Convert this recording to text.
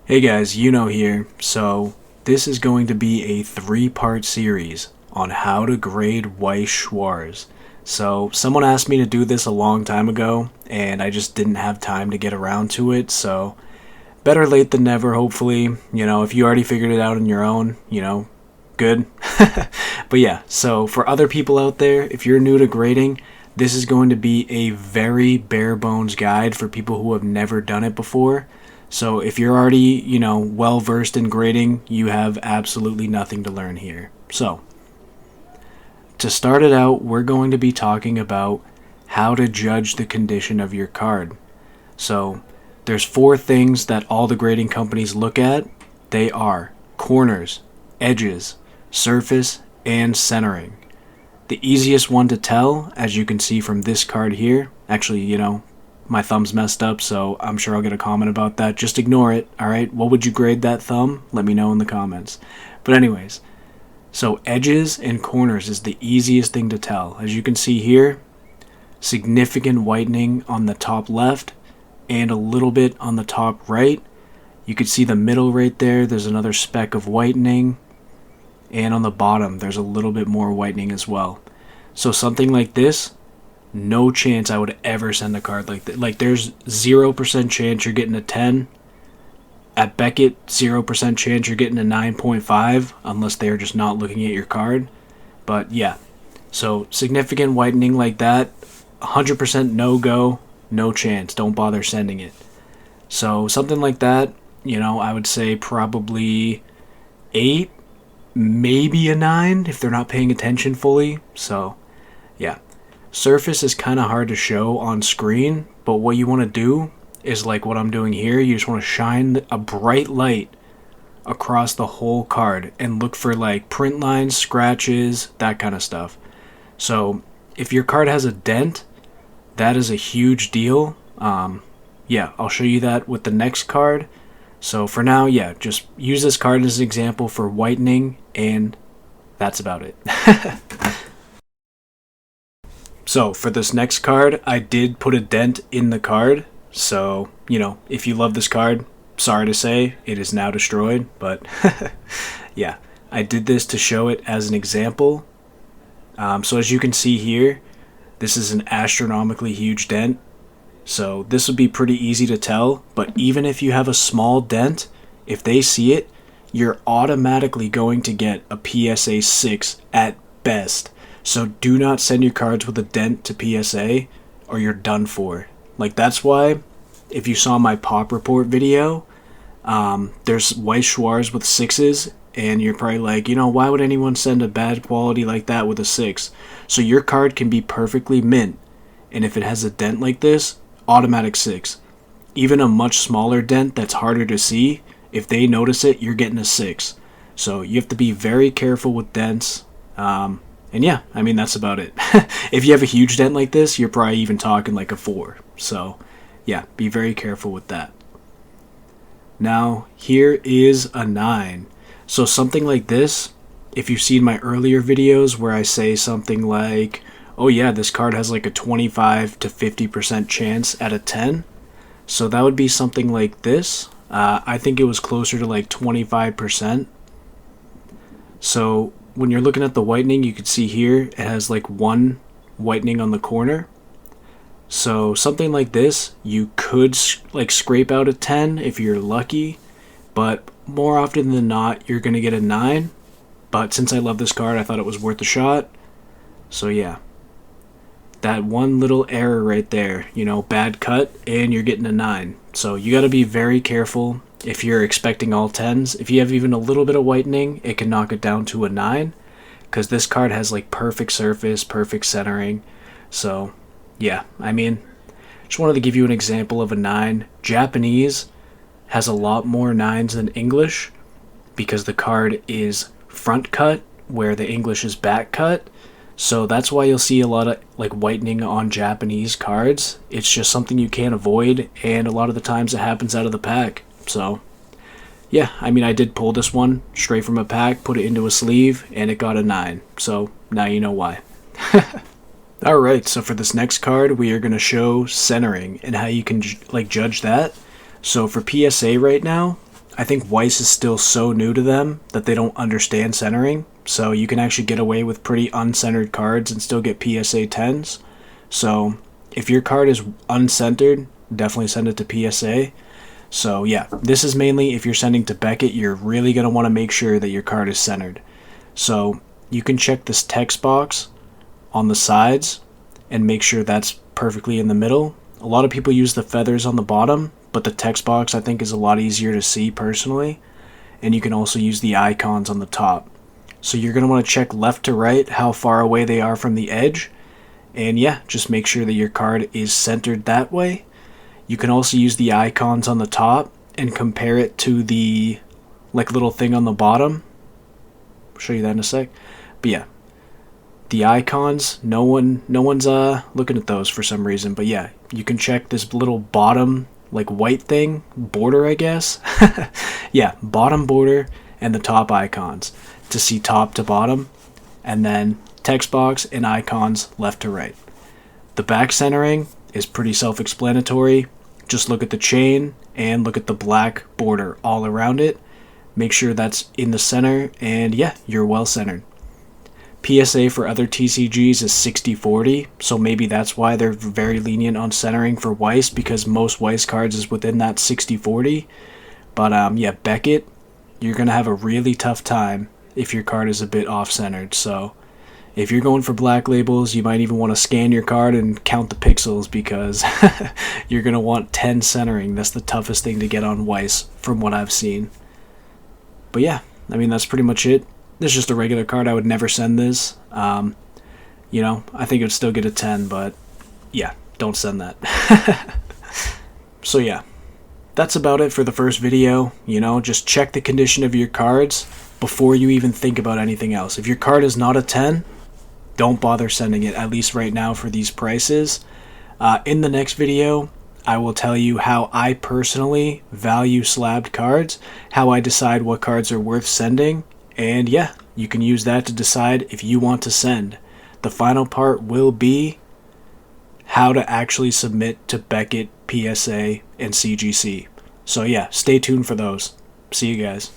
Hey guys, here. So, this is going to be a 3-part series on how to grade Weiss Schwarz. So, someone asked me to do this a long time ago, and I just didn't have time to get around to it, so better late than never, hopefully. If you already figured it out on your own, good. But yeah, so for other people out there, if you're new to grading, this is going to be a very bare bones guide for people who have never done it before. So if you're already, well versed in grading, you have absolutely nothing to learn here. So, to start it out, we're going to be talking about how to judge the condition of your card. So, there's 4 things that all the grading companies look at. They are corners, edges, surface, and centering. The easiest one to tell, as you can see from this card here, actually, my thumb's messed up, so I'm sure I'll get a comment about that. Just ignore it, alright? What would you grade that thumb? Let me know in the comments. But anyways, so edges and corners is the easiest thing to tell. As you can see here, significant whitening on the top left and a little bit on the top right. You can see the middle right there, there's another speck of whitening. And on the bottom, there's a little bit more whitening as well. So something like this, no chance I would ever send a card like that. Like, there's 0% chance you're getting a 10. At Beckett, 0% chance you're getting a 9.5, unless they're just not looking at your card. But yeah, so significant whitening like that, 100% no-go, no chance. Don't bother sending it. So something like that, I would say probably 8, maybe a 9 if they're not paying attention fully. So yeah. Surface is kind of hard to show on screen, but what you want to do is like what I'm doing here. You just want to shine a bright light across the whole card and look for like print lines, scratches, that kind of stuff. So if your card has a dent, that is a huge deal. Yeah, I'll show you that with the next card. So for now, yeah, just use this card as an example for whitening, and that's about it. So, for this next card, I did put a dent in the card. So, if you love this card, sorry to say, it is now destroyed. But, yeah, I did this to show it as an example. So, as you can see here, this is an astronomically huge dent. So, this would be pretty easy to tell. But even if you have a small dent, if they see it, you're automatically going to get a PSA 6 at best. So do not send your cards with a dent to PSA or you're done for. Like, that's why if you saw my pop report video, there's Weiss Schwarz with 6s, and you're probably like, why would anyone send a bad quality like that with a 6? So your card can be perfectly mint, and if it has a dent like this, automatic 6. Even a much smaller dent that's harder to see, if they notice it, you're getting a 6. So you have to be very careful with dents. And yeah, that's about it. If you have a huge dent like this, you're probably even talking like a 4. So yeah, be very careful with that. Now, here is a 9. So something like this, if you've seen my earlier videos where I say something like, oh yeah, this card has like a 25 to 50% chance at a 10. So that would be something like this. I think it was closer to like 25%. So when you're looking at the whitening, you can see here it has like 1 whitening on the corner. So something like this, you could like scrape out a 10 if you're lucky, but more often than not, you're going to get a 9. But since I love this card, I thought it was worth a shot. So yeah, that one little error right there, bad cut, and you're getting a 9. So you got to be very careful. If you're expecting all 10s, if you have even a little bit of whitening, it can knock it down to a 9, because this card has like perfect surface, perfect centering. So yeah, just wanted to give you an example of a 9. Japanese has a lot more 9s than English because the card is front cut where the English is back cut. So that's why you'll see a lot of like whitening on Japanese cards. It's just something you can't avoid, and a lot of the times it happens out of the pack. So yeah, I did pull this one straight from a pack, put it into a sleeve, and it got a 9. So now you know why. Alright, so for this next card, we are going to show centering and how you can judge that. So for PSA right now, I think Weiss is still so new to them that they don't understand centering. So you can actually get away with pretty uncentered cards and still get PSA 10s. So if your card is uncentered, definitely send it to PSA. So yeah, this is mainly if you're sending to Beckett, you're really going to want to make sure that your card is centered. So you can check this text box on the sides and make sure that's perfectly in the middle. A lot of people use the feathers on the bottom, but the text box I think is a lot easier to see personally. And you can also use the icons on the top. So you're going to want to check left to right how far away they are from the edge. And yeah, just make sure that your card is centered that way. You can also use the icons on the top and compare it to the little thing on the bottom. I'll show you that in a sec. But yeah, the icons, no one's looking at those for some reason. But yeah, you can check this little bottom white thing, border I guess. Yeah, bottom border and the top icons to see top to bottom, and then text box and icons left to right. The back centering is pretty self-explanatory. Just look at the chain and look at the black border all around it. Make sure that's in the center, and yeah, you're well centered. PSA for other TCGs is 60-40, so maybe that's why they're very lenient on centering for Weiss, because most Weiss cards is within that 60-40. But yeah, Beckett, you're going to have a really tough time if your card is a bit off-centered. So if you're going for black labels, you might even want to scan your card and count the pixels, because you're going to want 10 centering. That's the toughest thing to get on Weiss from what I've seen. But yeah, I mean, that's pretty much it. This is just a regular card. I would never send this. I think it would still get a 10, but yeah, don't send that. So yeah, that's about it for the first video. Just check the condition of your cards before you even think about anything else. If your card is not a 10, don't bother sending it, at least right now for these prices. In the next video, I will tell you how I personally value slabbed cards, how I decide what cards are worth sending, and yeah, you can use that to decide if you want to send. The final part will be how to actually submit to Beckett, PSA, and CGC. So yeah, stay tuned for those. See you guys.